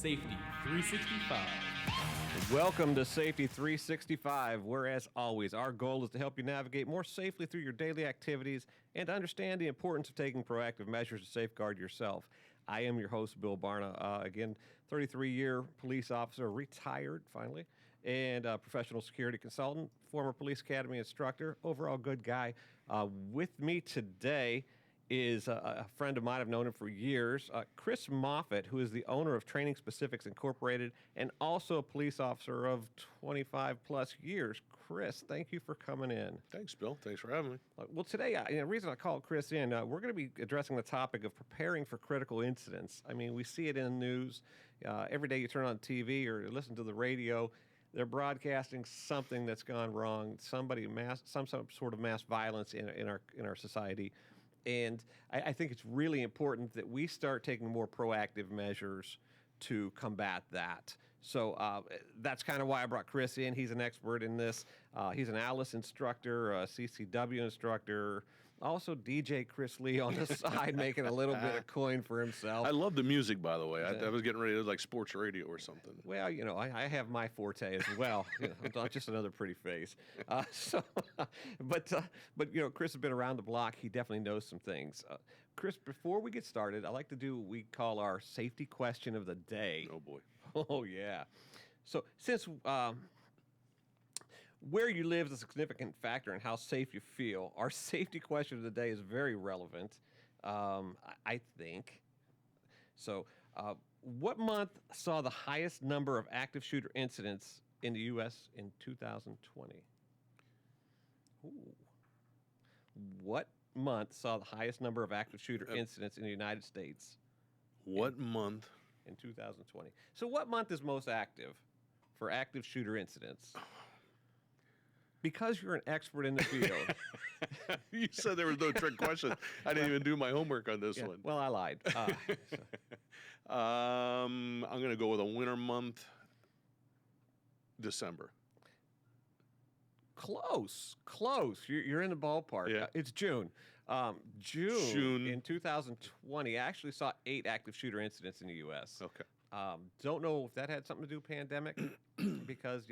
Safety 365. Welcome to Safety 365, where, as always, our goal is to help you navigate more safely through your daily activities and to understand the importance of taking proactive measures to safeguard yourself. I am your host, Bill Barna. Again, 33-year police officer, retired finally, and professional security consultant, former police academy instructor, overall good guy. With me today is a friend of mine. I've known him for years, Chris Moffitt, who is the owner of Training Specifics Incorporated and also a police officer of 25 plus years. Chris, thank you for coming in. Thanks, Bill. Thanks for having me. Well, today, the reason I called Chris in, we're going to be addressing the topic of preparing for critical incidents. I mean, we see it in the news. Every day you turn on TV or listen to the radio, they're broadcasting something that's gone wrong, some sort of mass violence in our society. And I think it's really important that we start taking more proactive measures to combat that. So that's kind of why I brought Chris in. He's an expert in this. He's an ALICE instructor, a CCW instructor, also DJ Chris Lee on the side, making a little bit of coin for himself. I love the music, by the way. I was getting ready to like sports radio or something. Well, I have my forte as well. I'm not just another pretty face. But Chris has been around the block. He definitely knows some things. Chris, before we get started, I like to do what we call our safety question of the day. Oh, boy. Oh, yeah. So since where you live is a significant factor in how safe you feel, our safety question of the day is very relevant, I think. So what month saw the highest number of active shooter incidents in the U.S. in 2020? Ooh. What month saw the highest number of active shooter incidents in the United States? What month? In 2020. So what month is most active for active shooter incidents? Because you're an expert in the field. You said there was no trick question. I didn't even do my homework on this one. Well, I lied. I'm going to go with a winter month, December. Close. You're in the ballpark. Yeah. It's June. June in 2020 actually saw 8 active shooter incidents in the U.S. Okay. Don't know if that had something to do with pandemic because,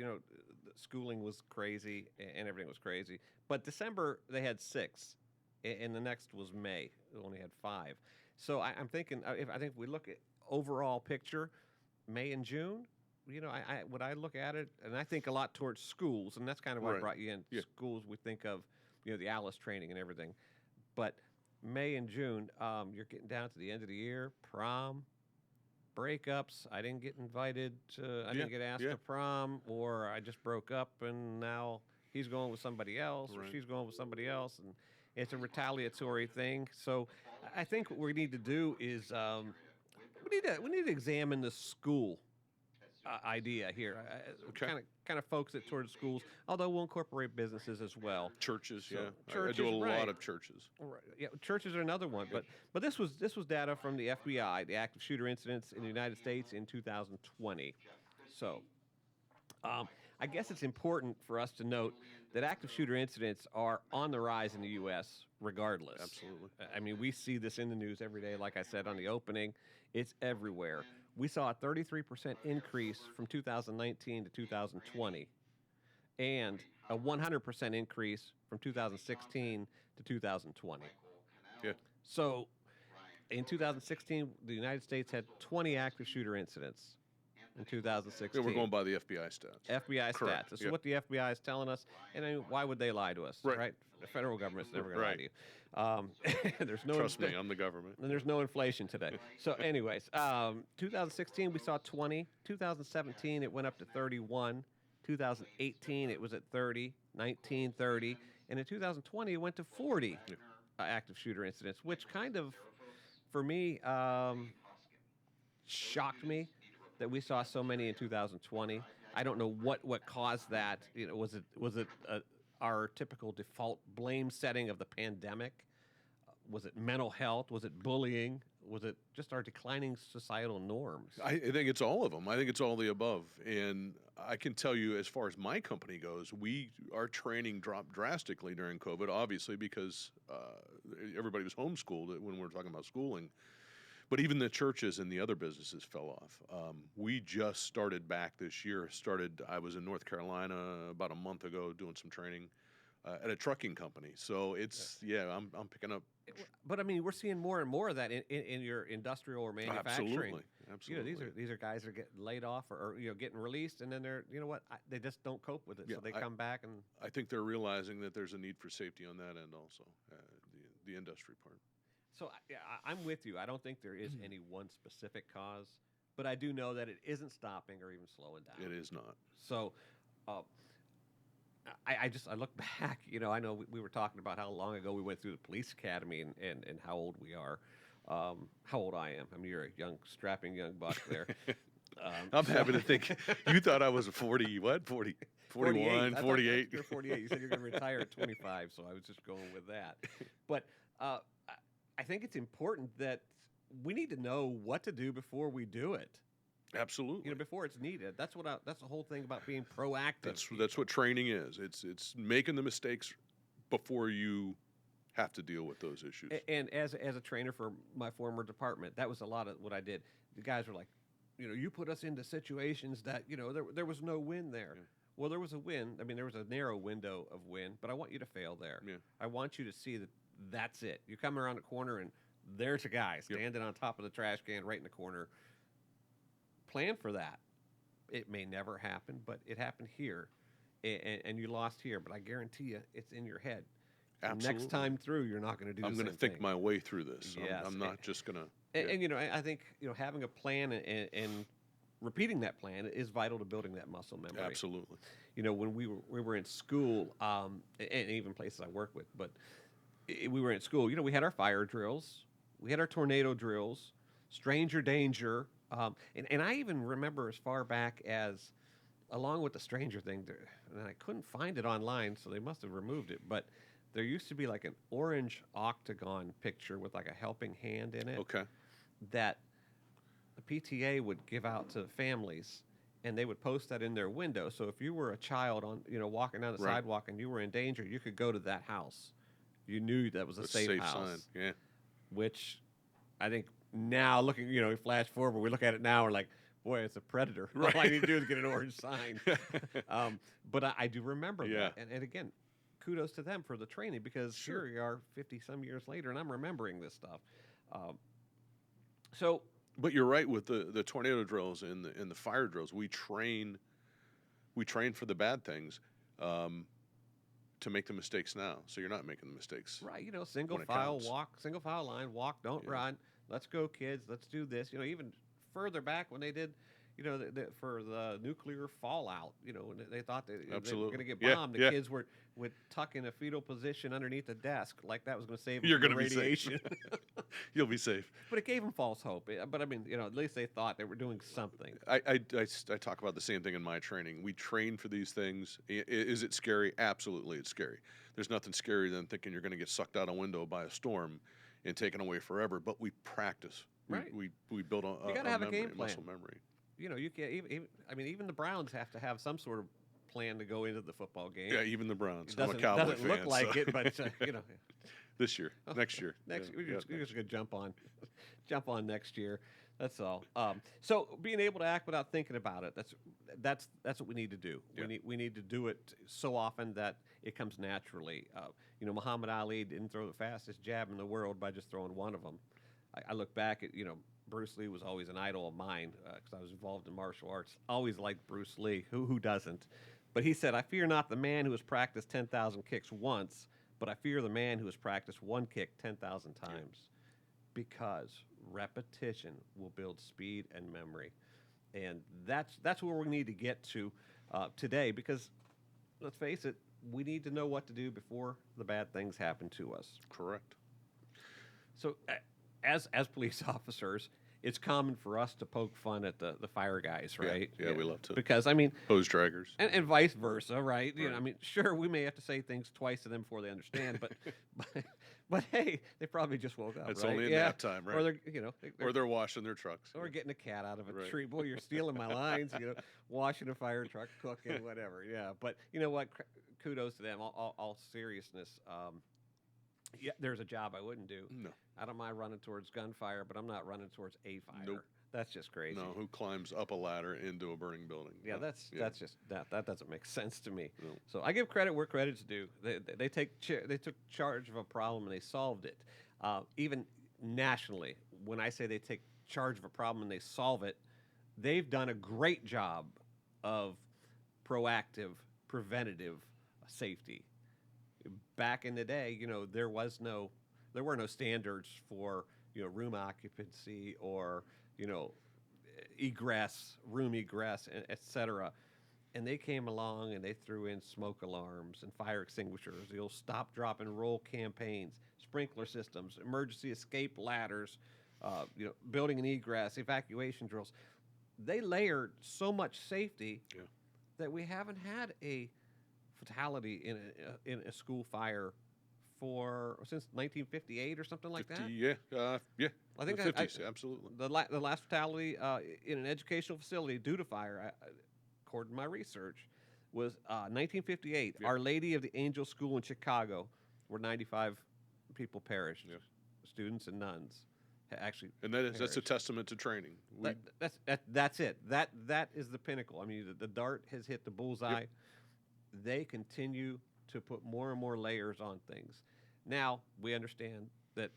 schooling was crazy and everything was crazy. But December, they had 6, and the next was May. They only had 5. So I'm thinking, if we look at overall picture, May and June, when I look at it, and I think a lot towards schools, and that's kind of why I brought you in. Yeah. Schools, we think of, the ALICE training and everything. But May and June, you're getting down to the end of the year, prom, breakups. I didn't get invited I didn't get asked to prom, or I just broke up and now he's going with somebody else or she's going with somebody else, and it's a retaliatory thing. So I think what we need to do is we need to examine the school idea here. Okay. Kind of focus it towards schools, although we'll incorporate businesses as well. Churches, So, churches, I do a lot of churches. Right. Yeah, churches are another one, but this was data from the FBI, the active shooter incidents in the United States in 2020. So, I guess it's important for us to note that active shooter incidents are on the rise in the U.S. regardless. Absolutely. I mean, we see this in the news every day. Like I said on the opening, it's everywhere. We saw a 33% increase from 2019 to 2020, and a 100% increase from 2016 to 2020. Yeah. So, in 2016, the United States had 20 active shooter incidents. In 2016. Yeah, we're going by the FBI stats. FBI Correct. stats. This is what the FBI is telling us. And I mean, why would they lie to us? Right. The federal government's never going to lie to you. There's no Trust me, I'm the government. And there's no inflation today. So anyways, 2016 we saw 20. 2017 it went up to 31. 2018 it was at 30. 19, 30. And in 2020 it went to 40 active shooter incidents, which kind of, for me, shocked me that we saw so many in 2020. I don't know what caused that. Was it our typical default blame setting of the pandemic? Was it mental health? Was it bullying? Was it just our declining societal norms? I think it's all of them. I think it's all the above. And I can tell you, as far as my company goes, our training dropped drastically during COVID, obviously, because everybody was homeschooled when we were talking about schooling. But even the churches and the other businesses fell off. We just started back this year. I was in North Carolina about a month ago doing some training at a trucking company. So I'm picking up. But I mean, we're seeing more and more of that in your industrial or manufacturing. Absolutely. These are guys that are getting laid off or getting released, and then they're they just don't cope with it, Yeah, so they come back and. I think they're realizing that there's a need for safety on that end also, the industry part. So I'm with you. I don't think there is any one specific cause, but I do know that it isn't stopping or even slowing down. It is not. So, I look back. I know we were talking about how long ago we went through the police academy and how old we are. How old I am. I mean, you're a young, strapping young buck there. I'm happy to think you thought I was 40, what? 40, 41, 48. You're 48. You said you're going to retire at 25, so I was just going with that. But I think it's important that we need to know what to do before we do it. Absolutely. Before it's needed. That's the whole thing about being proactive. That's what training is. It's making the mistakes before you have to deal with those issues. And as a trainer for my former department, that was a lot of what I did. The guys were like, you put us into situations that, there was no win there. Yeah. Well, there was a win. I mean, there was a narrow window of win, but I want you to fail there. Yeah. I want you to see that that's it. You come around the corner and there's a guy standing on top of the trash can right in the corner. Plan for that. It may never happen, but it happened here, and you lost here. But I guarantee you, it's in your head. Absolutely. Next time through, you're not going to do. I'm going to think my way through this. Yes. I'm not just going to. And I think having a plan and repeating that plan is vital to building that muscle memory. Absolutely. When we were in school, and even places I work with, but we were in school. We had our fire drills, we had our tornado drills, stranger danger. And I even remember as far back as, along with the stranger thing, and I couldn't find it online, so they must have removed it, but there used to be like an orange octagon picture with like a helping hand in it. Okay. That the PTA would give out to families, and they would post that in their window. So if you were a child on, walking down the sidewalk and you were in danger, you could go to that house. You knew that was a safe house. Sign. Yeah. Which I think now looking, flash forward, we look at it now, we're like, boy, it's a predator. Right. All I need to do is get an orange sign. But I do remember that. And again, kudos to them for the training, because here we are 50-some years later, and I'm remembering this stuff. But you're right with the tornado drills and the fire drills. We train for the bad things to make the mistakes now, so you're not making the mistakes. Right, single file walk, single file line, walk, don't run. Let's go, kids. Let's do this. Even further back when they did, for the nuclear fallout, when they thought they were going to get bombed, the kids would tuck in a fetal position underneath the desk, like that was going to save them from radiation. You'll be safe. But it gave them false hope. But I mean, at least they thought they were doing something. I talk about the same thing in my training. We train for these things. Is it scary? Absolutely, it's scary. There's nothing scarier than thinking you're going to get sucked out a window by a storm and taken away forever. But we practice. Right. We build you got to have a game plan. Muscle memory. You can't even the Browns have to have some sort of plan to go into the football game. Yeah, even the Browns. I'm a Cowboy fan. Doesn't look like it, but This year, next year. We're just gonna jump on next year. That's all. So being able to act without thinking about it, that's what we need to do. Yeah. We need to do it so often that it comes naturally. Muhammad Ali didn't throw the fastest jab in the world by just throwing one of them. I look back at Bruce Lee was always an idol of mine because I was involved in martial arts. Always liked Bruce Lee. Who doesn't? But he said, "I fear not the man who has practiced 10,000 kicks once, but I fear the man who has practiced one kick 10,000 times," because repetition will build speed and memory, and that's where we need to get to today. Because let's face it, we need to know what to do before the bad things happen to us. Correct. So, as police officers, it's common for us to poke fun at the fire guys, right? Yeah, we love to. Because, I mean... hose draggers. And vice versa, right? I mean, sure, we may have to say things twice to them before they understand, but hey, they probably just woke up, It's right? only a nap time, right? Or they're, or they're washing their trucks. Or getting a cat out of a tree. Boy, you're stealing my lines, washing a fire truck, cooking, whatever, yeah. But you know what? Kudos to them, all seriousness. Yeah, there's a job I wouldn't do. No, I don't mind running towards gunfire, but I'm not running towards a fire. nope, That's just crazy. no. Who climbs up a ladder into a burning building? Yeah, No, yeah, that's just that doesn't make sense to me. no. So I give credit where credit's due. They took charge of a problem and they solved it. Even nationally, when I say they take charge of a problem and they solve it, they've done a great job of proactive, preventative safety. Back in the day, there were no standards for room occupancy or you know room egress, etc. And they came along and they threw in smoke alarms and fire extinguishers, stop, drop, and roll campaigns, sprinkler systems, emergency escape ladders, building and egress, evacuation drills. They layered so much safety Yeah. that we haven't had a fatality in a school fire since 1958 or something like 50, that. yeah. I think the I- 50s, absolutely. The last fatality in an educational facility due to fire, according to my research, was 1958. Yep. Our Lady of the Angel School in Chicago, where 95 people perished, Yep. students and nuns, actually. And that's a perished. testament to training. That's it. That is the pinnacle. I mean, the dart has hit the bullseye. They continue to put more and more layers on things. Now we understand that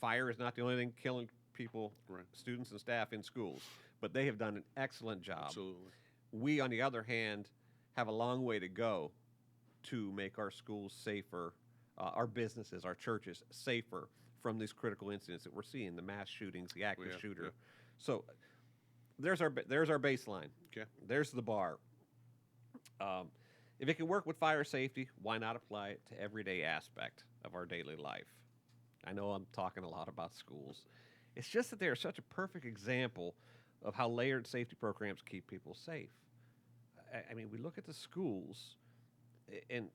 fire is not the only thing killing people, Right. students and staff in schools, but they have done an excellent job. Absolutely. We, on the other hand, have a long way to go to make our schools safer, our businesses, our churches safer from these critical incidents that we're seeing, the mass shootings, the active Yeah, shooter. yeah. So there's our baseline. Okay. There's the bar. If it can work with fire safety, why not apply it to everyday aspect of our daily life? I know I'm talking a lot about schools. It's just that they're such a perfect example of how layered safety programs keep people safe. I mean, we look at the schools, and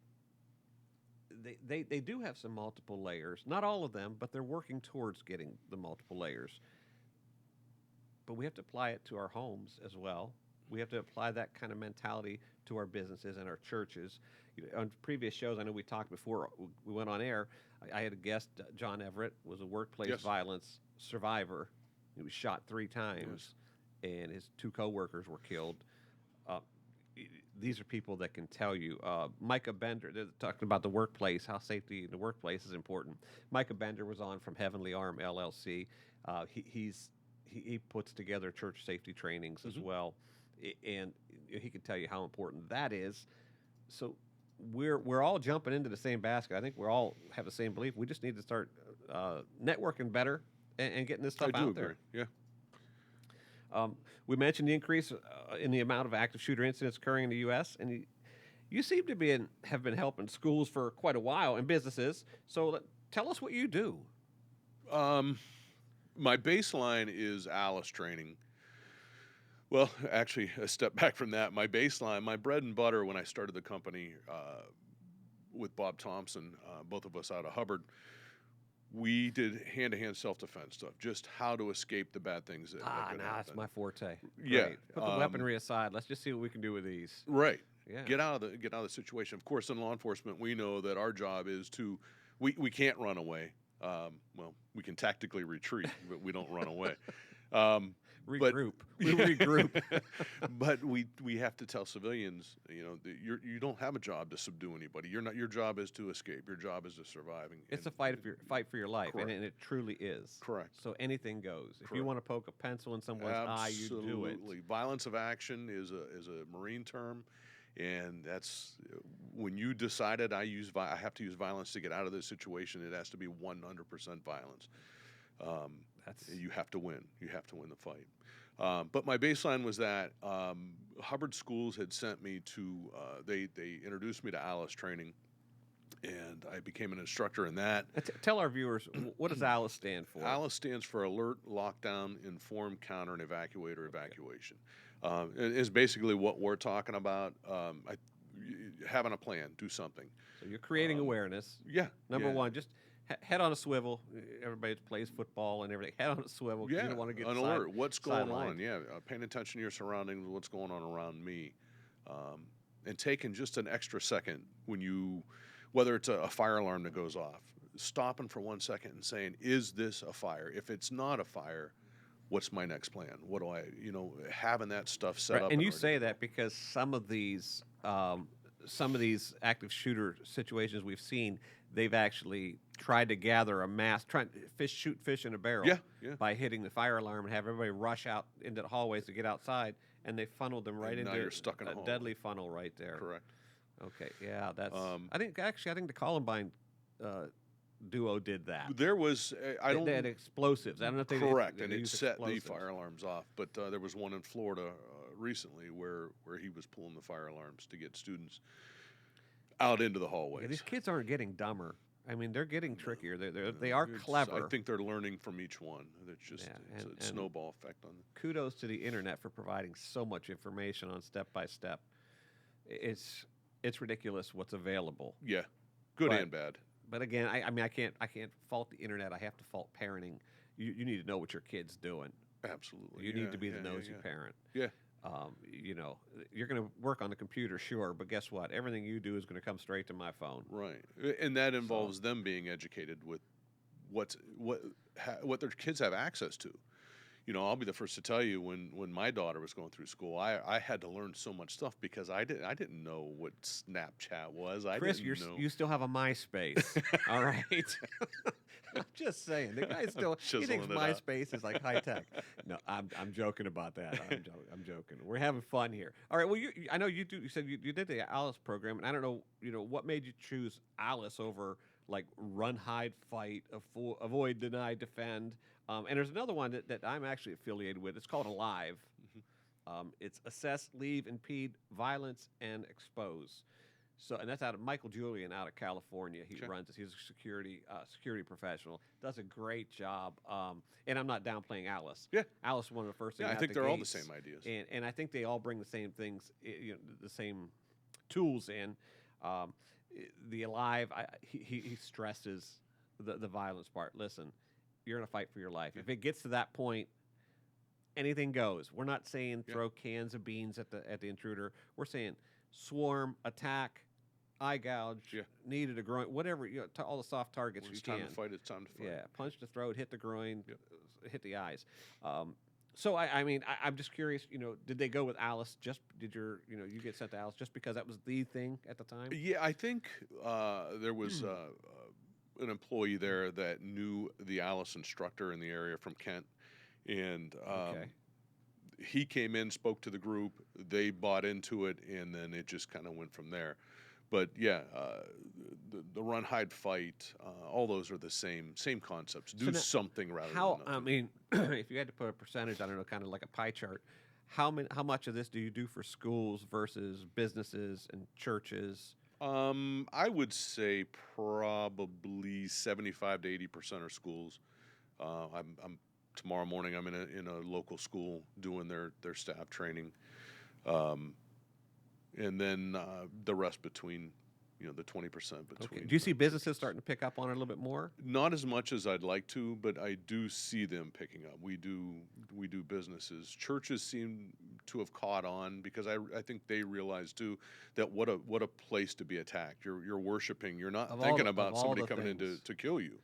they do have some multiple layers. Not all of them, but they're working towards getting the multiple layers. But we have to apply it to our homes as well. We have to apply that kind of mentality to our businesses and our churches. On previous shows, I know we talked before we went on air. I had a guest, John Everett, was a workplace Yes. violence survivor. He was shot 3 times, and his 2 coworkers were killed. These are people that can tell you. Micah Bender, they're talking about the workplace, how safety in the workplace is important. Micah Bender was on from Heavenly Arm LLC. He puts together church safety trainings as well, and he can tell you how important that is. So we're all jumping into the same basket. I think we all have the same belief. We just need to start networking better and getting this stuff I do out agree. there. Yeah. We mentioned the increase in the amount of active shooter incidents occurring in the U.S., and you seem to have been helping schools for quite a while and businesses. So tell us what you do. My baseline is Alice training. Well, actually, a step back from that, my baseline, my bread and butter when I started the company with Bob Thompson, both of us out of Hubbard, we did hand-to-hand self-defense stuff, just how to escape the bad things that could happen. That's my forte. Yeah, Great. Put the weaponry aside. Let's just see what we can do with these. Right. Yeah. Get out of the situation. Of course, in law enforcement, we know that our job is we can't run away. Well, we can tactically retreat, but we don't run away. Regroup. We regroup. But we have to tell civilians, that you don't have a job to subdue anybody. Your job is to escape. Your job is to survive. It's a fight for your life, and Correct. it truly is. Correct. So anything goes. If you Correct. want to poke a pencil in someone's eye, you do it. Absolutely. Violence of action is a Marine term, and that's when you decided I have to use violence to get out of this situation. It has to be 100% violence. You have to win. You have to win the fight. But my baseline was that Hubbard Schools had sent me to, they introduced me to Alice training, and I became an instructor in that. Tell our viewers, what does ALICE stand for? ALICE stands for Alert, Lockdown, Inform, Counter, and Evacuate or Evacuation. It is basically what we're talking about, having a plan, do something. So you're creating awareness. Yeah. Number yeah. one, just head on a swivel. Everybody plays football and everything. Head on a swivel. 'Cause Yeah, you don't want to get an alert. What's going sidelined. on? Yeah, paying attention to your surroundings, what's going on around me, and taking just an extra second when whether it's a fire alarm that goes off, stopping for 1 second and saying, is this a fire? If it's not a fire, what's my next plan? What do I, having that stuff set Right, up. and and you ready say to go. that because some of these active shooter situations we've seen, they've actually tried to gather a mass, trying to shoot fish in a barrel Yeah. by hitting the fire alarm and have everybody rush out into the hallways to get outside, and they funneled them right And now into you're stuck in a a hallway. deadly funnel right there. Correct. Okay, yeah, that's. Um, I think the Columbine duo did that. There was, I don't. They had explosives. I don't know if they Correct, They and it used set the explosives. fire alarms off. But there was one in Florida recently where he was pulling the fire alarms to get students out into the hallways. Yeah, these kids aren't getting dumber. I mean, they're getting trickier. They are clever. I think they're learning from each one. It's just Yeah, it's a snowball effect on them. Kudos to the internet for providing so much information on step by step. It's ridiculous what's available. Yeah, good But- and bad. But again, I mean, I can't fault the internet. I have to fault parenting. You need to know what your kid's doing. Absolutely. You need to be the yeah, nosy yeah. parent. Yeah. You're going to work on the computer, sure, but guess what? Everything you do is going to come straight to my phone. Right, and that involves them being educated with what their kids have access to. I'll be the first to tell you when my daughter was going through school, I had to learn so much stuff because I didn't know what Snapchat was. Chris, didn't know. you still have a MySpace, all right? I'm just saying, the guy still he thinks Chiseling it out. MySpace is like high tech. No, I'm joking about that. I'm joking. We're having fun here. All right. Well, I know you do. You said you did the Alice program, and I don't know. What made you choose Alice over like run, hide, fight, avoid, deny, defend. And there's another one that I'm actually affiliated with. It's called Alive. It's assess, leave, impede, violence, and expose. So, and that's out of Michael Julian out of California. He Sure. runs it. He's a security professional. Does a great job. And I'm not downplaying Alice. Yeah. Alice, one of the first things. Yeah, I out think the they're all the gates. same ideas. And I think they all bring the same things, the same tools in. The Alive, he stresses the violence part. Listen, you're going to fight for your life. Yeah. If it gets to that point, anything goes. We're not saying Yeah. throw cans of beans at the intruder. We're saying swarm, attack, eye gouge, Yeah. knee to the groin, whatever, all the soft targets When you it's time can. to fight, it's time to fight. Yeah, punch the throat, hit the groin, Yep. hit the eyes. So I mean, I'm just curious. Did they go with Alice? You get sent to Alice just because that was the thing at the time? Yeah, I think there was an employee there that knew the Alice instructor in the area from Kent, and Okay. he came in, spoke to the group, they bought into it, and then it just kind of went from there. But yeah, the run, hide, fight, all those are the same concepts. Do now, something rather How than I nothing. mean, if you had to put a percentage, I don't know, kind of like a pie chart. How much of this do you do for schools versus businesses and churches? I would say probably 75 to 80% are schools. I'm tomorrow morning. I'm in a local school doing their staff training, and then the rest between the 20% between. Okay. Do you see businesses starting to pick up on it a little bit more? Not as much as I'd like to, but I do see them picking up. We do businesses. Churches seem to have caught on because I think they realize too that what a place to be attacked. You're worshiping. You're not Of all thinking the- about of all somebody the coming in things. to kill you.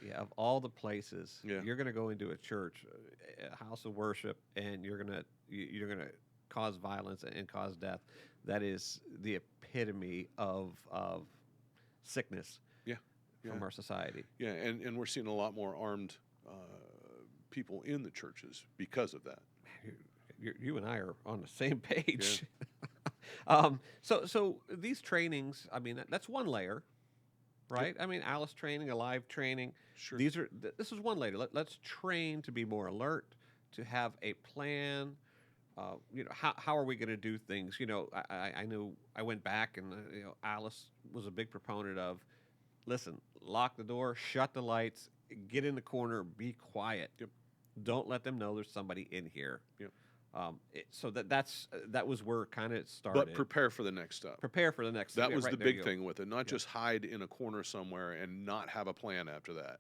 Yeah, of all the places, Yeah. you're going to go into a church, a house of worship, and you're gonna cause violence and cause death. That is the epitome of sickness. Yeah, From yeah. our society. Yeah, and we're seeing a lot more armed people in the churches because of that. You and I are on the same page. So these trainings, I mean, that's one layer, right? I mean, Alice training, Alive training. Sure. This is one layer. Let's train to be more alert, to have a plan. How are we going to do things? I know I went back and Alice was a big proponent of, listen, lock the door, shut the lights, get in the corner, be quiet. Yep. Don't let them know there's somebody in here. Yep. So that was where kind of it started. But prepare for the next step. Prepare for the next. That yeah, was right, the there you big go. thing with it. Not just hide in a corner somewhere and not have a plan after that.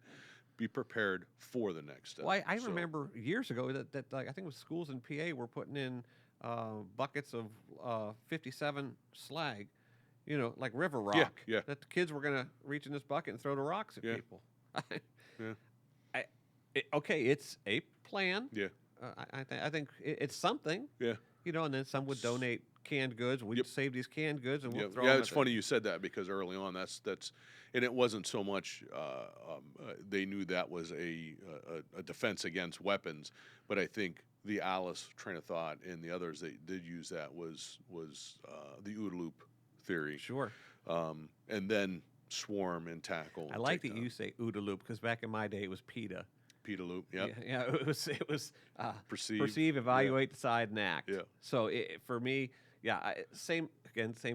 Be prepared for the next step. Well, I So, remember years ago that like, I think it was schools in PA were putting in buckets of 57 slag like River Yeah, Rock. yeah. That the kids were going to reach in this bucket and throw the rocks at Yeah. people. Yeah. Okay, it's a plan. Yeah. I think it's something. Yeah. And then some would donate canned goods. We'd Yep. save these canned goods and we'll throw Yeah, them. it's funny you said that because early on and it wasn't so much they knew that was a defense against weapons, but I think the Alice train of thought and the others that did use that was the OODA loop theory. Sure. And then swarm and tackle. I like that you say OODA loop because back in my day it was PETA. PETA loop. Yep. Yeah, it was Perceive, evaluate, decide, and act. Yeah. So for me, same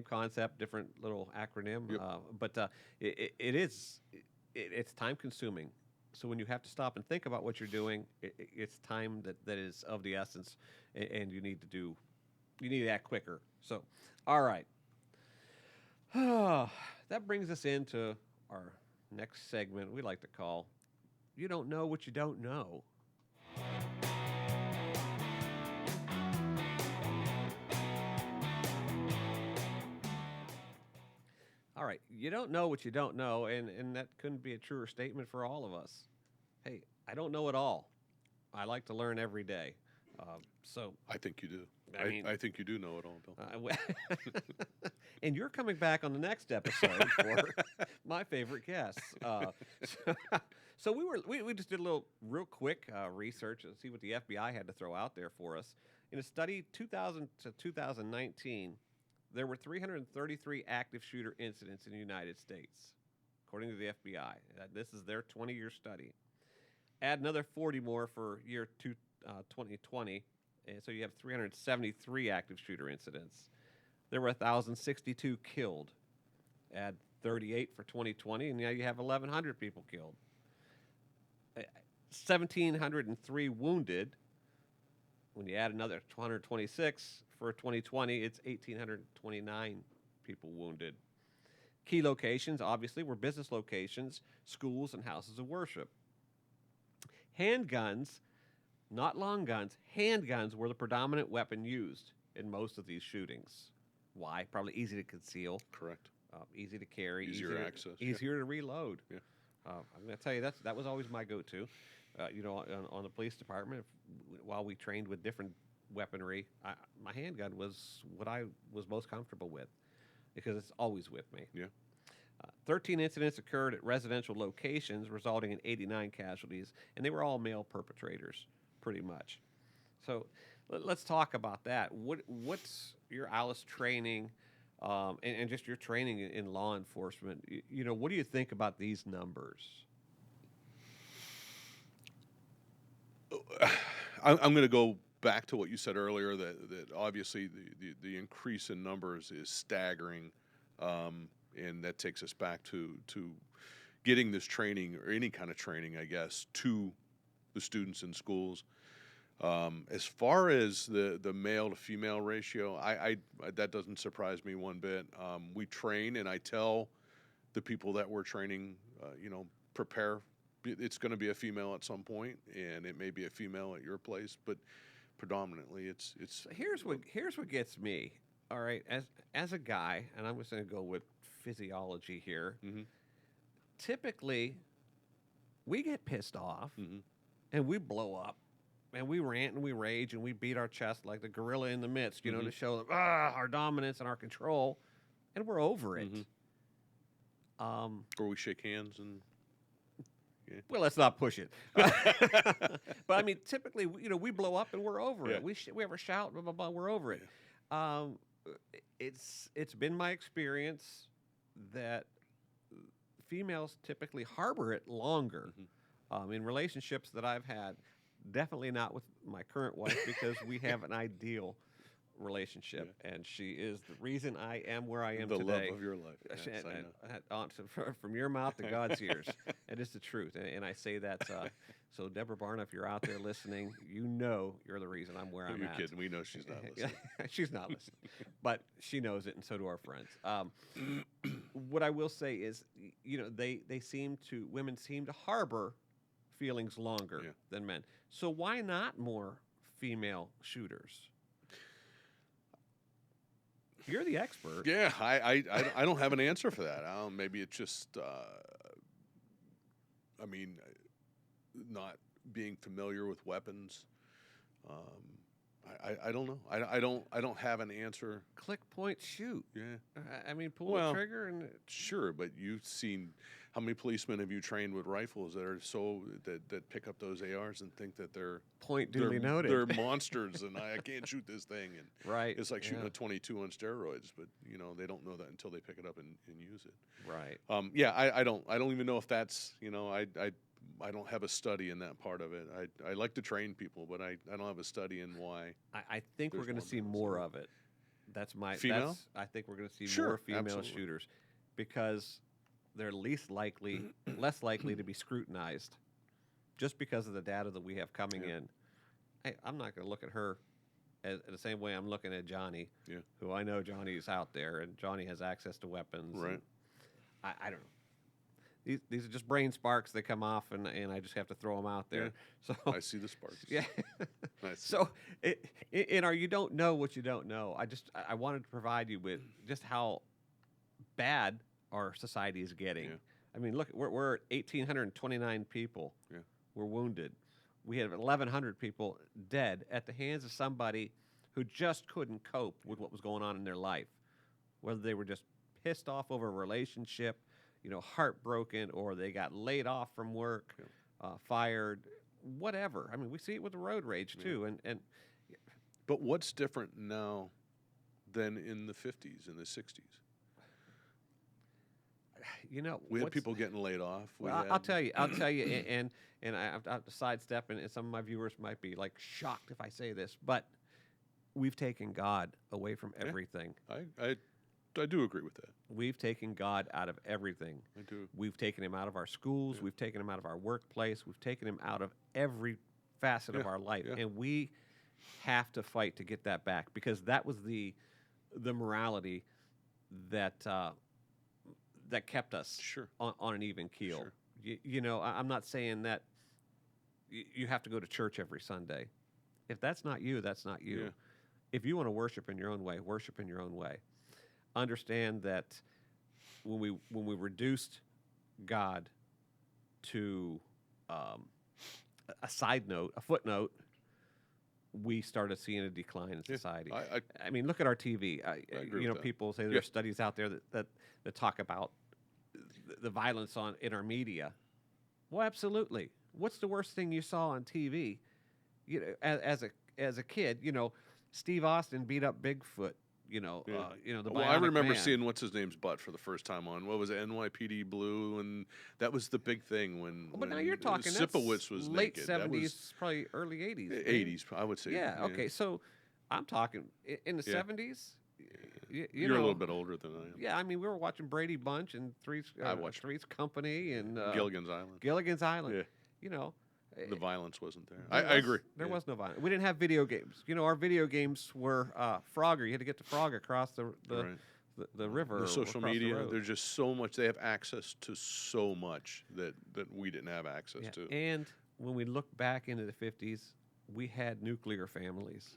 concept, different little acronym. Yep. But it's time consuming. So when you have to stop and think about what you're doing, it's time that is of the essence, and you need to act quicker. So, all right. That brings us into our next segment we like to call You Don't Know What You Don't Know. All right, you don't know what you don't know, and that couldn't be a truer statement for all of us. Hey, I don't know it all. I like to learn every day. So I think you do. I I think you do know it all, Bill. and you're coming back on the next episode for my favorite guests. So we just did a little real quick research and see what the FBI had to throw out there for us. In a study 2000 to 2019, there were 333 active shooter incidents in the United States, according to the FBI. This is their 20-year study. Add another 40 more for year 2020, and so you have 373 active shooter incidents. There were 1,062 killed. Add 38 for 2020, and now you have 1,100 people killed. 1,703 wounded. When you add another 226 for 2020, it's 1,829 people wounded. Key locations, obviously, were business locations, schools, and houses of worship. Handguns, not long guns, handguns were the predominant weapon used in most of these shootings. Why? Probably easy to conceal. Correct. Easy to carry. Easier access. Easier to reload. Yeah. I'm going to tell you, that was always my go-to. On the police department, while we trained with different weaponry, my handgun was what I was most comfortable with because it's always with me. Yeah. 13 incidents occurred at residential locations, resulting in 89 casualties, and they were all male perpetrators, pretty much. So let's talk about that. What's your Alice training and just your training in law enforcement? What do you think about these numbers? I'm going to go back to what you said earlier that obviously the increase in numbers is staggering, and that takes us back to getting this training or any kind of training, I guess, to the students in schools. As far as the male to female ratio, I that doesn't surprise me one bit. We train, and I tell the people that we're training, prepare. It's going to be a female at some point, and it may be a female at your place, but predominantly it's. So here's what gets me. All right, as a guy, and I'm just going to go with physiology here. Mm-hmm. Typically, we get pissed off, Mm-hmm. and we blow up, and we rant and we rage and we beat our chest like the gorilla in the midst, Mm-hmm. to show our dominance and our control, and we're over it. Mm-hmm. Or we shake hands and. Yeah. Well, let's not push it. But I mean, typically, we blow up and we're over it. We have a shout, blah blah blah. We're over it. It's been my experience that females typically harbor it longer in relationships that I've had. Definitely not with my current wife because we have an ideal relationship, and she is the reason I am where I am the today. love of your life. Yes, I know. From your mouth to God's ears. It is the truth, and I say that. So, Deborah Barna, if you're out there listening, you're the reason I'm where I'm You're at. kidding. We know she's not listening. She's not listening, but she knows it, and so do our friends. What I will say is, women seem to harbor feelings longer than men. So why not more female shooters? You're the expert. Yeah, I don't have an answer for that. Maybe it's just, I mean, not being familiar with weapons. I don't know. I don't have an answer. Click, point, shoot. Yeah. I mean, pull Well, the trigger and Sure, but you've seen how many policemen have you trained with rifles that are that pick up those ARs and think that they're point duly noted. they're monsters and I can't shoot this thing, and Right. it's like shooting yeah. a 22 on steroids, but they don't know that until they pick it up and use it. Right. Yeah, I don't even know if that's I don't have a study in that part of it. I like to train people, but I don't have a study in why. I think we're There's going to more see males more than- of it. That's my Female? I think we're going to see Sure, more female absolutely. shooters because they're less likely to be scrutinized, just because of the data that we have coming Yeah. in. I'm not going to look at her as the same way I'm looking at Johnny, Yeah. who I know Johnny is out there and Johnny has access to weapons. Right. and I don't know. These are just brain sparks that come off, and I just have to throw them out there. So I see the sparks. yeah. I see. So in our you don't know what you don't know, I wanted to provide you with just how bad our society is getting. Yeah. I mean, look, we're at 1,829 people. Yeah. Were wounded. We had 1,100 people dead at the hands of somebody who just couldn't cope with what was going on in their life, whether they were just pissed off over a relationship, heartbroken, or they got laid off from work, fired, whatever. I mean, we see it with the road rage too, and But what's different now than in the 50s and the 60s? We had what's- people getting laid off. Well, I'll tell you, and I have to sidestep, and some of my viewers might be like shocked if I say this, but we've taken God away from Yeah. everything. I do agree with that. We've taken God out of everything. I do. We've taken him out of our schools. Yeah. We've taken him out of our workplace. We've taken him out of every facet of Yeah, our life, yeah. and we have to fight to get that back, because that was the morality that that kept us Sure. on an even keel. Sure. I'm not saying that you have to go to church every Sunday. If that's not you, that's not you. Yeah. If you want to worship in your own way, worship in your own way. Understand that when we reduced God to a side note, a footnote, we started seeing a decline in Yeah. society. I I mean, look at our TV. agree with that. People say Yeah. there's studies out there that talk about the violence in our media. Well, absolutely. What's the worst thing you saw on TV? As a kid, Steve Austin beat up Bigfoot. The Well, I Bionic remember Man. seeing what's his name's butt for the first time on what was it, NYPD Blue, and that was the big thing when. But now when you're talking that's Sipowicz was late naked. 70s, probably early 80s. That was maybe. 80s, I would say. Yeah. Okay. So I'm talking in the Yeah. 70s. You're a little bit older than I am. Yeah, I mean, we were watching Brady Bunch and I watched Three's Company and Gilligan's Island. Gilligan's Island. Yeah. The eh, violence wasn't there. there I agree. There Yeah. was no violence. We didn't have video games. Our video games were Frogger. You had to get the frog across the Right. the river. The or social across the media. road. There's just so much. They have access to so much that we didn't have access Yeah, to. and when we look back into the 50s, we had nuclear families.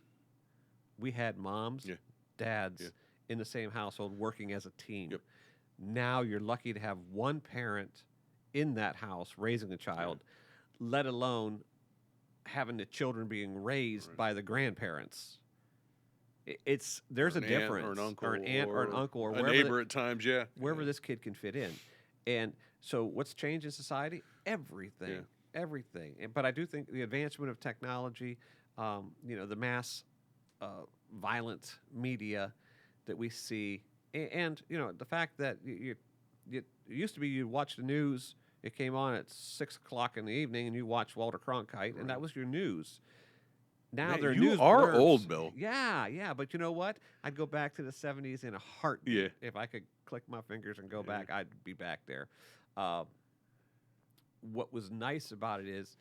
We had moms, Yeah. dads Yeah. in the same household working as a team. Yep. Now you're lucky to have one parent in that house raising a child, let alone having the children being raised Right. by the grandparents. There's Or a an aunt difference, or an uncle, or an aunt or an uncle, or a wherever neighbor at times. Yeah. wherever Yeah. this kid can fit in. And so what's changed in society? Everything. Yeah. Everything. But I do think the advancement of technology, the mass violent media that we see, and the fact that it used to be you'd watch the news, it came on at 6 o'clock in the evening, and you watch Walter Cronkite, and that Right. was your news. Now Man, they're you news are blurbs. old, Bill. Yeah, but you know what? I'd go back to the 70s in a heartbeat. Yeah. If I could click my fingers and go Yeah. back, I'd be back there. What was nice about it is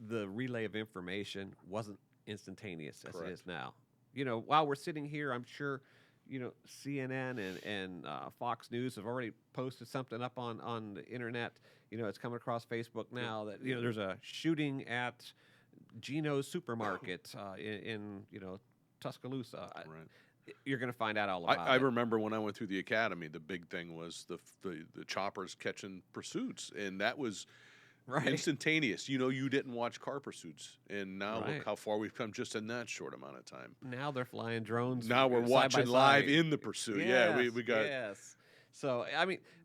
the relay of information wasn't instantaneous as it Correct. is now. While we're sitting here, I'm sure, CNN and Fox News have already posted something up on the internet. It's coming across Facebook now that, there's a shooting at Gino's supermarket in Tuscaloosa. Right. you're going to find out all I, about I it. remember when I went through the academy, the big thing was the choppers catching pursuits, and that was Right. instantaneous. You didn't watch car pursuits, and now Right. look how far we've come just in that short amount of time. Now they're flying drones. Now we're side by watching live side. in the pursuit. Yes, Yeah, we got. yes. So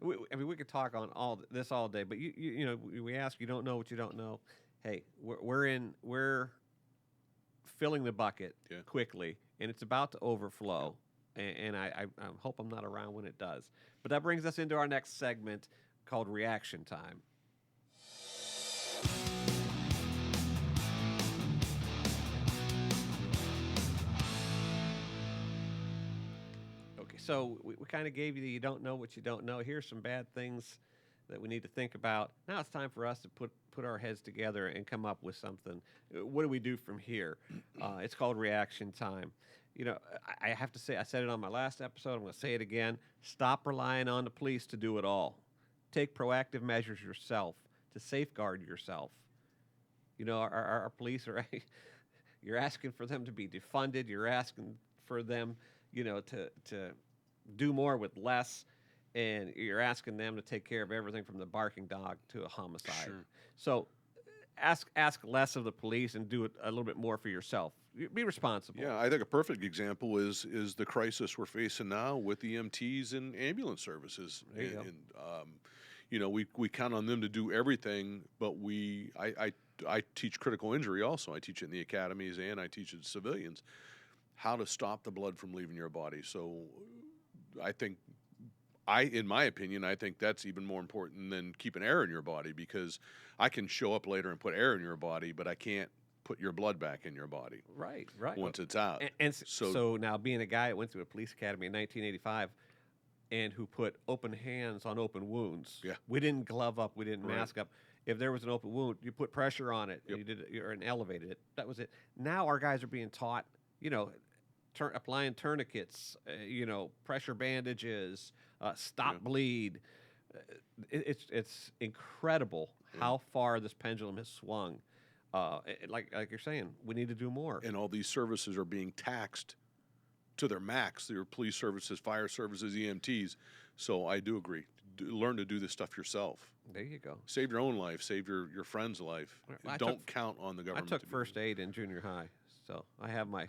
we could talk on all this all day, but we ask, you don't know what you don't know. Hey, we're filling the bucket Yeah. quickly, and it's about to overflow. And I hope I'm not around when it does. But that brings us into our next segment called Reaction Time. Okay, so we kind of gave you the you don't know what you don't know. Here's some bad things that we need to think about. Now it's time for us to put our heads together and come up with something. What do we do from here? It's called Reaction Time. I have to say, I said it on my last episode. I'm going to say it again. Stop relying on the police to do it all. Take proactive measures yourself to safeguard yourself. Our police are, you're asking for them to be defunded. You're asking for them, to do more with less. And you're asking them to take care of everything from the barking dog to a homicide. Sure. So ask less of the police and do it a little bit more for yourself. Be responsible. Yeah, I think a perfect example is the crisis we're facing now with EMTs and ambulance services. There you go. We count on them to do everything, but I teach critical injury also. I teach it in the academies and I teach it to civilians how to stop the blood from leaving your body. So in my opinion, I think that's even more important than keeping air in your body, because I can show up later and put air in your body, but I can't put your blood back in your body. Right. Once it's out. And so now, being a guy that went through a police academy in 1985 and who put open hands on open wounds, Yeah. we didn't glove up, we didn't Right. mask up. If there was an open wound, you put pressure on it, Yep. and elevated it. That was it. Now our guys are being taught, applying tourniquets, pressure bandages, stop Yeah. bleed. It's incredible how far this pendulum has swung. Like you're saying, we need to do more. And all these services are being taxed to their max. Your police services, fire services, EMTs. So I do agree. Learn to do this stuff yourself. There you go. Save your own life. Save your friend's life. I Don't took- count on the I government. took to do first it. aid in junior high, so I have my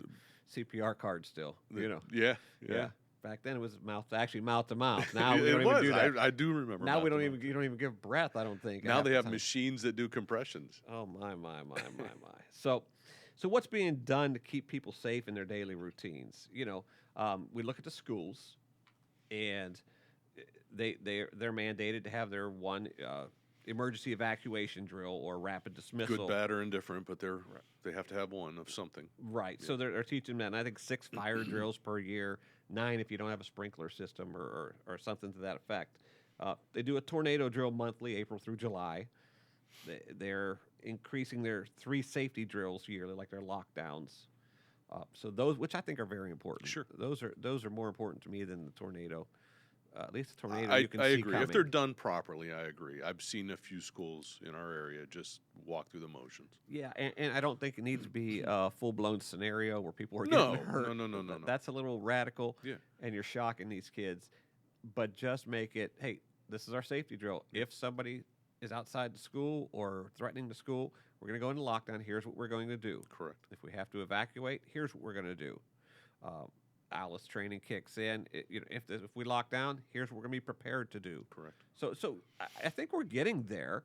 CPR card still. Yeah. Back then it was mouth to mouth. Now we it don't was. even do that. I do remember. Now we mouth don't to even mouth. you don't even give breath. I don't think. Now half they the have time. machines that do compressions. Oh my. So what's being done to keep people safe in their daily routines? We look at the schools, and they're mandated to have their one emergency evacuation drill or rapid dismissal. Good, bad, or indifferent, but they have to have one of something. Right. So they're teaching that, and I think 6 fire drills per year, 9 if you don't have a sprinkler system or something to that effect. They do a tornado drill monthly, April through July. They're increasing their 3 safety drills yearly, like their lockdowns. So those, which I think are very important. Sure. Those are more important to me than the tornado. At least the tornado I you can see agree. coming. If they're done properly, I agree. I've seen a few schools in our area just walk through the motions. Yeah, and I don't think it needs to be a full-blown scenario where people are No, getting hurt. no. That's a little radical, Yeah. and you're shocking these kids. But just make it, hey, this is our safety drill. If somebody is outside the school or threatening the school, we're going to go into lockdown. Here's what we're going to do. Correct. If we have to evacuate, here's what we're going to do. Alice training kicks in. If we lock down, here's what we're going to be prepared to do. Correct. So I think we're getting there.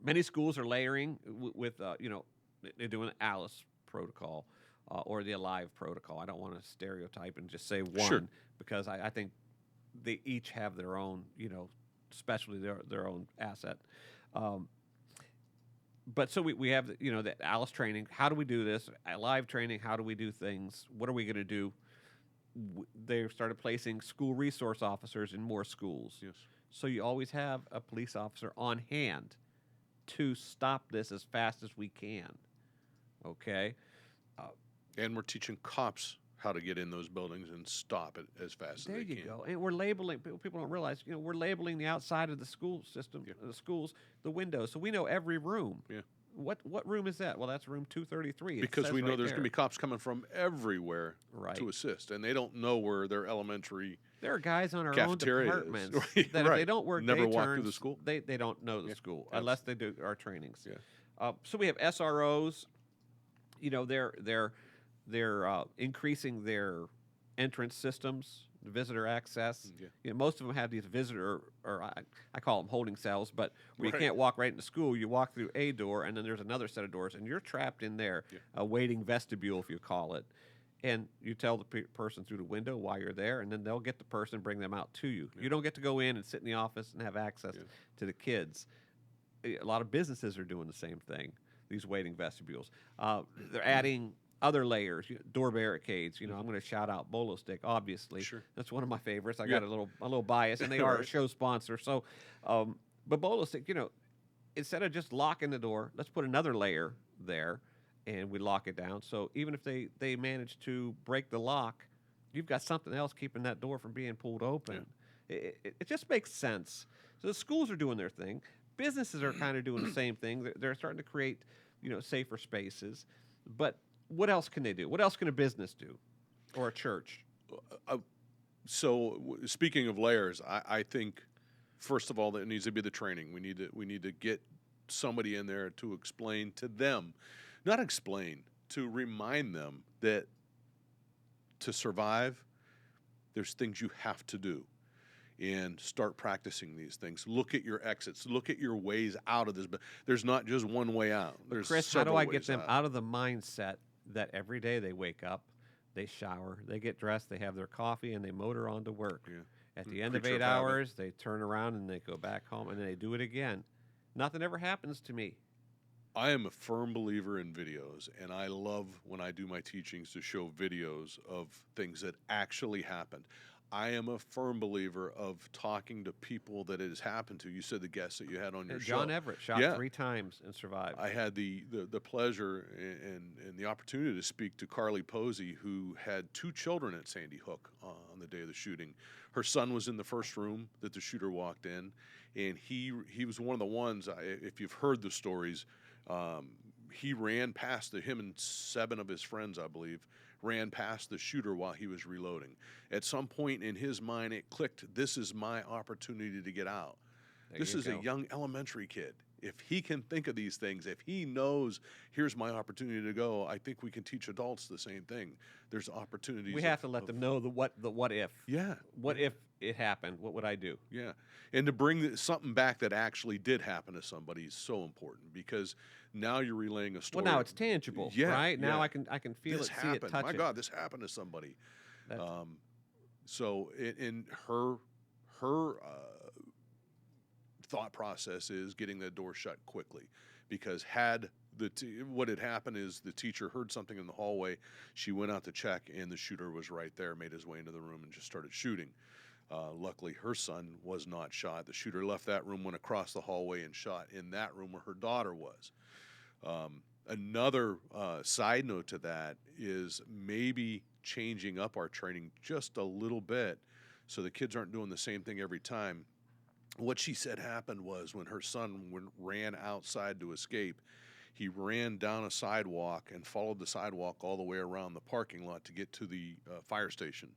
Many schools are layering with they're doing the Alice protocol or the Alive protocol. I don't want to stereotype and just say one Sure. because I think they each have their own, especially their own asset. But so we have the Alice training. How do we do this? Alive training. How do we do things? What are we going to do? They started placing school resource officers in more schools. Yes. So you always have a police officer on hand to stop this as fast as we can. Okay? And we're teaching cops how to get in those buildings and stop it as fast as There they you can. go. And we're labeling, people don't realize, we're labeling the outside of the school system, Yeah. the schools, the windows. So we know every room. Yeah. What room is that? Well, that's room 233. It Because says we know right there's going to there. be cops coming from everywhere Right. to assist, and they don't know where their elementary There are guys on our own cafeteria is. departments Right, that if they right. don't work Never day walk through the turns, school. they don't know the Yeah, school abs- unless they do our trainings. Yeah. So we have SROs. They're increasing their entrance systems, visitor access. Yeah. Most of them have these visitor, or I call them holding cells, but where you Right. can't walk right into school. You walk through a door, and then there's another set of doors, and you're trapped in there, Yeah. a waiting vestibule, if you call it. And you tell the person through the window why you're there, and then they'll get the person and bring them out to you. Yeah. You don't get to go in and sit in the office and have access Yeah. to the kids. A lot of businesses are doing the same thing, these waiting vestibules. They're adding other layers, door barricades. I'm going to shout out Bolo Stick, obviously. Sure. That's one of my favorites. I Yeah. got a little bias, and they are a Right. show sponsor. So, but Bolo Stick, instead of just locking the door, let's put another layer there, and we lock it down. So even if they manage to break the lock, you've got something else keeping that door from being pulled open. It just makes sense. So the schools are doing their thing. Businesses are kind of doing the same thing. They're starting to create, safer spaces. But what else can they do? What else can a business do, or a church? So speaking of layers, I think first of all there needs to be the training. We need to get somebody in there to explain to them, not explain, to remind them that to survive, there's things you have to do. And start practicing these things. Look at your exits. Look at your ways out of this. But there's not just one way out. There's Chris, how do several I get ways them out of the mindset that every day they wake up, they shower, they get dressed, they have their coffee, and they motor on to work? Yeah. At the end of Creature 8 of habit. hours, they turn around and they go back home, and then they do it again. Nothing ever happens to me. I am a firm believer in videos, and I love when I do my teachings to show videos of things that actually happened. I am a firm believer of talking to people that it has happened to. You said the guests that you had on your John show. Everett shot Yeah. 3 times and survived. I had the pleasure and the opportunity to speak to Carly Posey, who had 2 children at Sandy Hook on the day of the shooting. Her son was in the first room that the shooter walked in, and he was one of the ones, if you've heard the stories, he ran past him and 7 of his friends, I believe, ran past the shooter while he was reloading. At some point in his mind, it clicked, this is my opportunity to get out. This is a young elementary kid. If he can think of these things, if he knows, here's my opportunity to go, I think we can teach adults the same thing. There's opportunities. We have to let them know the what if. Yeah. What if it happened? What would I do? Yeah. And to bring something back that actually did happen to somebody is so important, because now you're relaying a story. Well, now it's tangible, Yeah, right? Now yeah. I can feel This it, happened. see it, touch My it. God, this happened to somebody. That's- So in her thought process is getting the door shut quickly, because what had happened is the teacher heard something in the hallway. She went out to check, and the shooter was right there, made his way into the room, and just started shooting. Luckily, her son was not shot. The shooter left that room, went across the hallway, and shot in that room where her daughter was. Another side note to that is maybe changing up our training just a little bit so the kids aren't doing the same thing every time. What she said happened was when her son ran outside to escape, he ran down a sidewalk and followed the sidewalk all the way around the parking lot to get to the fire station,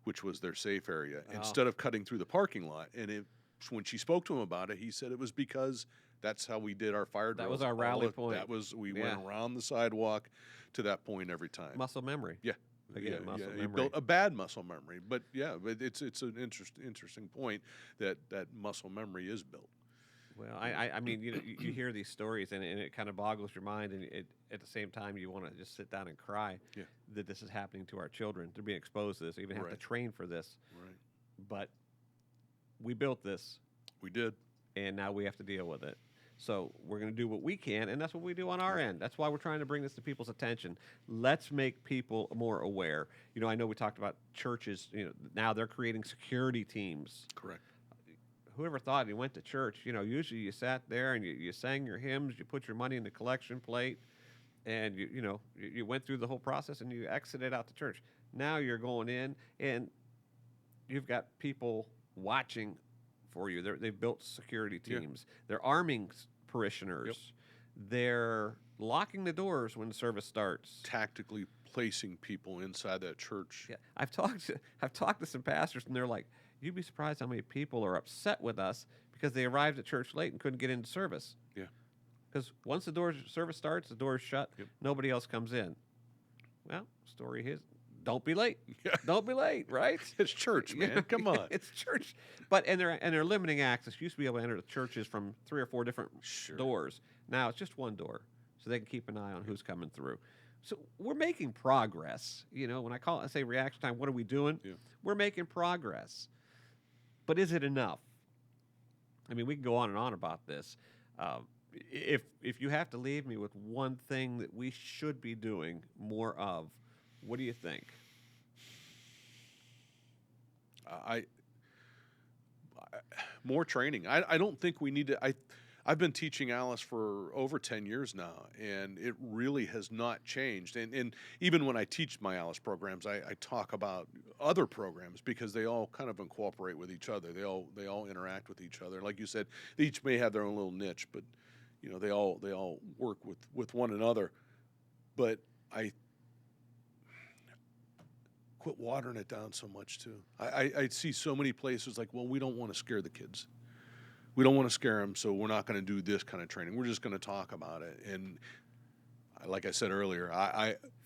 which was their safe area, instead of cutting through the parking lot. And when she spoke to him about it, he said it was because that's how we did our fire drills. That was our rally point. We went around the sidewalk to that point every time. Muscle memory. Yeah. Again, muscle He memory. built a bad muscle memory, but it's an interesting point that muscle memory is built. Well, I mean, you hear these stories, and it kind of boggles your mind, and at the same time, you want to just sit down and cry that this is happening to our children. They're being exposed to this. They even have to train for this. Right. But we built this. We did. And now we have to deal with it. So we're going to do what we can, and that's what we do on our end. That's why we're trying to bring this to people's attention. Let's make people more aware. I know we talked about churches. Now they're creating security teams. Correct. Whoever thought you went to church? Usually you sat there and you sang your hymns, you put your money in the collection plate, and you went through the whole process and you exited out the church. Now you're going in and you've got people watching for you. They've built security teams. They're arming parishioners. They're locking the doors when the service starts. Tactically placing people inside that church. Yeah, I've talked to some pastors, and they're like, "You'd be surprised how many people are upset with us because they arrived at church late and couldn't get into service." Yeah. Because once service starts, the door's shut. Yep. Nobody else comes in. Well, story is, don't be late. Yeah. Don't be late, right? It's church, man. Come on. It's church. But and they're limiting access. You used to be able to enter the churches from 3 or 4 different Sure. doors. Now it's just one door, so they can keep an eye on who's coming through. So we're making progress. When I say reaction time, what are we doing? Yeah. We're making progress. But is it enough? I mean, we can go on and on about this. If you have to leave me with one thing that we should be doing more of, what do you think? More training. I don't think we need to. I've been teaching Alice for over 10 years now, and it really has not changed. And even when I teach my Alice programs, I talk about other programs because they all kind of cooperate with each other. They all interact with each other. Like you said, they each may have their own little niche, but they all work with one another. But I quit watering it down so much too. I see so many places like, well, we don't want to scare the kids. We don't want to scare them, so we're not going to do this kind of training. We're just going to talk about it. And like I said earlier,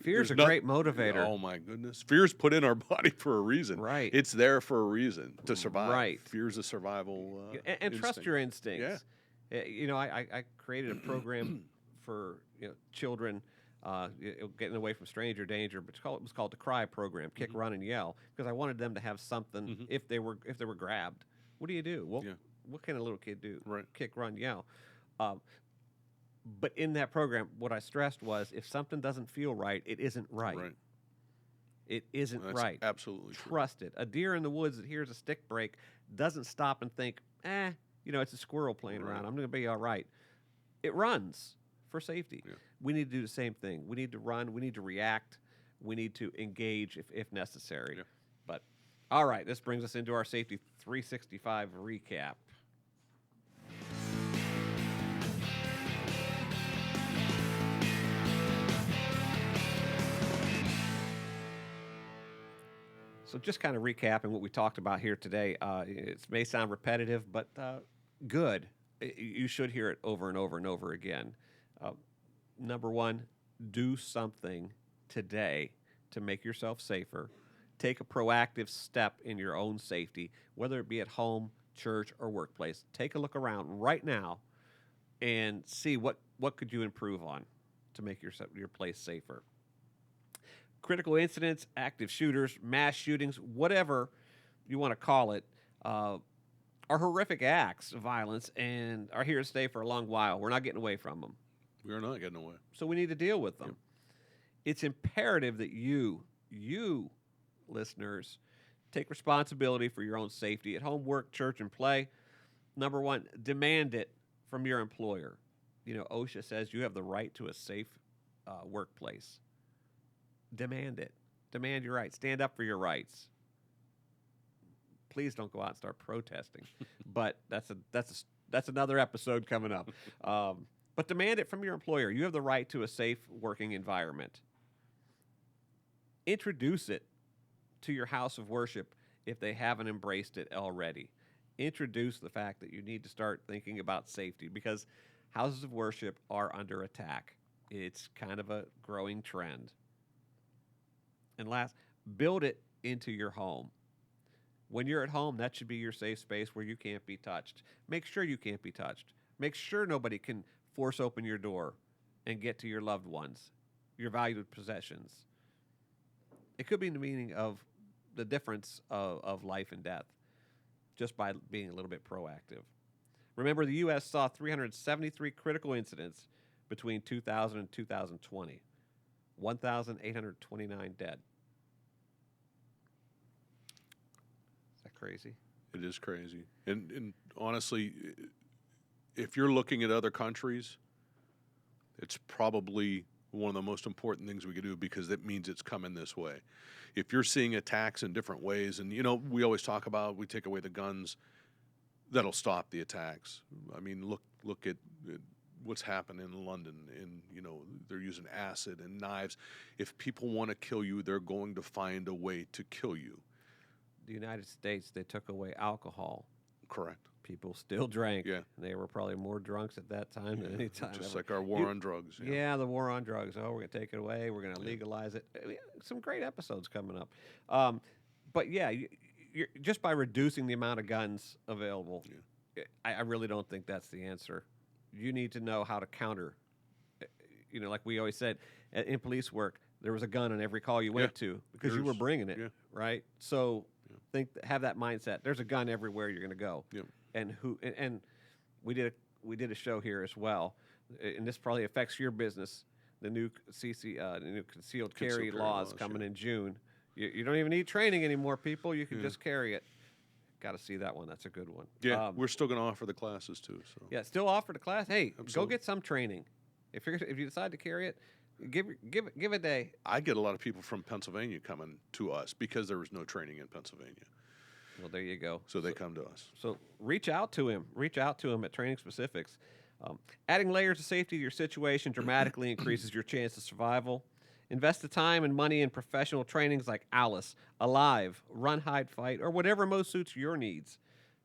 fear's a great motivator. Oh my goodness, fear's put in our body for a reason. Right, it's there for a reason to survive. Right, fear's a survival. And trust your instincts. Yeah. I created a program for children getting away from stranger danger, but it was called the Cry program, kick, run, and yell, because I wanted them to have something if they were grabbed. What do you do? Well. What can a little kid do? Right. Kick, run, yell. But in that program, what I stressed was if something doesn't feel right, it isn't right. Right. It isn't That's right. Absolutely Trust it. A deer in the woods that hears a stick break doesn't stop and think, it's a squirrel playing around. I'm going to be all right. It runs for safety. Yeah. We need to do the same thing. We need to run. We need to react. We need to engage if necessary. Yeah. But, all right, this brings us into our Safety 365 recap. So just kind of recapping what we talked about here today, it may sound repetitive, but good. You should hear it over and over and over again. Number one, do something today to make yourself safer. Take a proactive step in your own safety, whether it be at home, church, or workplace. Take a look around right now and see what could you improve on to make your place safer. Critical incidents, active shooters, mass shootings, whatever you want to call it, are horrific acts of violence and are here to stay for a long while. We're not getting away from them. We are not getting away. So we need to deal with them. Yep. It's imperative that you listeners, take responsibility for your own safety at home, work, church, and play. Number one, demand it from your employer. OSHA says you have the right to a safe workplace. Demand it. Demand your rights. Stand up for your rights. Please don't go out and start protesting. But that's another episode coming up. But demand it from your employer. You have the right to a safe working environment. Introduce it to your house of worship if they haven't embraced it already. Introduce the fact that you need to start thinking about safety because houses of worship are under attack. It's kind of a growing trend. And last, build it into your home. When you're at home, that should be your safe space where you can't be touched. Make sure you can't be touched. Make sure nobody can force open your door and get to your loved ones, your valued possessions. It could be the meaning of the difference of life and death just by being a little bit proactive. Remember, the U.S. saw 373 critical incidents between 2000 and 2020. 1,829 dead. Is that crazy? It is crazy. And honestly, if you're looking at other countries, it's probably one of the most important things we could do because it means it's coming this way. If you're seeing attacks in different ways, and we always talk about we take away the guns, that'll stop the attacks. I mean, look at what's happened in London, and they're using acid and knives. If people want to kill you, they're going to find a way to kill you. The United States, they took away alcohol. Correct. People still drank. Yeah. They were probably more drunks at that time than any time Just ever. like our war on drugs. Yeah, the war on drugs. Oh, we're going to take it away. We're going to legalize it. Some great episodes coming up. But yeah, you're, just by reducing the amount of guns available, I really don't think that's the answer. You need to know how to counter. Like we always said, in police work, there was a gun on every call you went to because you were bringing it, right? So have that mindset. There's a gun everywhere you're going to go. Yeah. And we did a show here as well, and this probably affects your business. The new the new concealed carry laws coming in June. You don't even need training anymore, people. You can just carry it. Got to see that one. That's a good one. Yeah, we're still going to offer the classes too. So yeah, still offer the class. Hey, Absolutely. Go get some training. If you decide to carry it, give a day. I get a lot of people from Pennsylvania coming to us because there was no training in Pennsylvania. Well, there you go. So they come to us. So reach out to him. Reach out to him at Training Specifics. Adding layers of safety to your situation dramatically increases your chance of survival. Invest the time and money in professional trainings like Alice, Alive, Run, Hide, Fight, or whatever most suits your needs.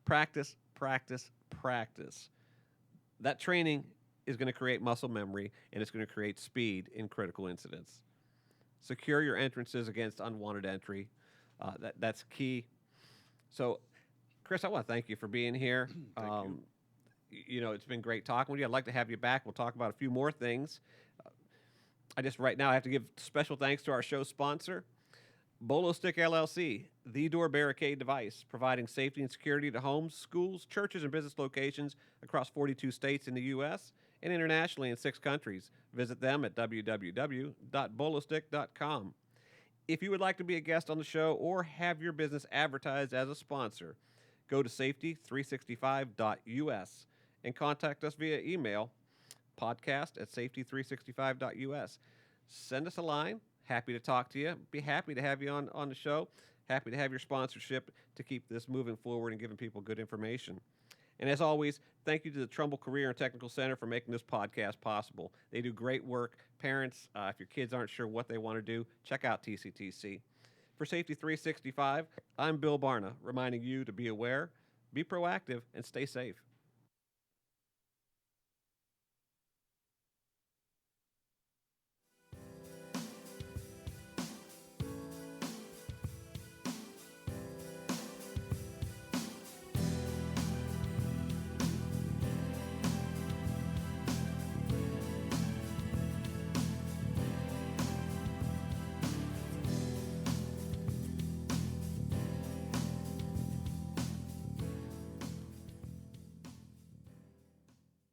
Practice, practice, practice. That training is going to create muscle memory, and it's going to create speed in critical incidents. Secure your entrances against unwanted entry. That's key. So, Chris, I want to thank you for being here. Thank you. It's been great talking with you. I'd like to have you back. We'll talk about a few more things. Right now I have to give special thanks to our show sponsor, Bolo Stick LLC, the door barricade device, providing safety and security to homes, schools, churches, and business locations across 42 states in the U.S. and internationally in 6 countries. Visit them at www.bolostick.com. If you would like to be a guest on the show or have your business advertised as a sponsor, go to safety365.us and contact us via email, podcast@safety365.us. Send us a line. Happy to talk to you. Be happy to have you on the show. Happy to have your sponsorship to keep this moving forward and giving people good information. And as always, thank you to the Trumbull Career and Technical Center for making this podcast possible. They do great work. Parents, if your kids aren't sure what they want to do, check out TCTC. For Safety 365, I'm Bill Barna, reminding you to be aware, be proactive, and stay safe.